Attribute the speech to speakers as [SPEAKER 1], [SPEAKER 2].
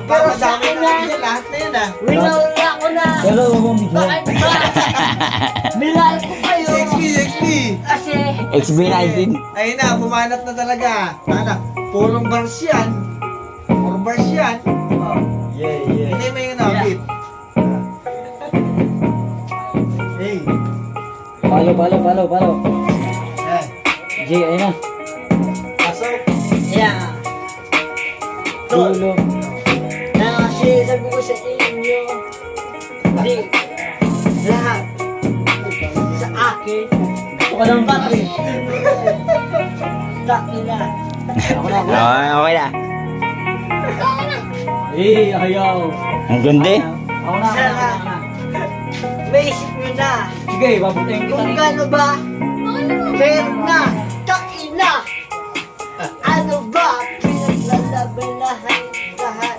[SPEAKER 1] Pero sa akin na, lahat na yan ah.
[SPEAKER 2] Winawala ko na.
[SPEAKER 3] Pero huwag mong video.
[SPEAKER 2] Bakit ba? Nilal ko kayo.
[SPEAKER 1] XP.
[SPEAKER 2] Kasi,
[SPEAKER 3] XB19.
[SPEAKER 1] Ayun na, pumanat na talaga. Ano, pulong bars yan. Puro bars yan. Oh.
[SPEAKER 3] Yeah.
[SPEAKER 1] Hindi mo yung nakapit. Hey.
[SPEAKER 3] Palo.
[SPEAKER 1] Yan.
[SPEAKER 3] G, ayun na.
[SPEAKER 1] Pasok.
[SPEAKER 2] yeah.
[SPEAKER 3] Tulo.
[SPEAKER 2] Na kasi sabi ko sa inyo, di, lahat sa akin,
[SPEAKER 3] Gusto ka ng battery.
[SPEAKER 2] dati na.
[SPEAKER 3] Ako na.
[SPEAKER 4] Okay na.
[SPEAKER 3] Eh, ayaw.
[SPEAKER 4] Ang ganda eh.
[SPEAKER 3] Ako na.
[SPEAKER 2] Sana, may isip nyo na
[SPEAKER 3] Sige, babutayin kita
[SPEAKER 2] kung
[SPEAKER 3] rito.
[SPEAKER 2] gano'n ba meron na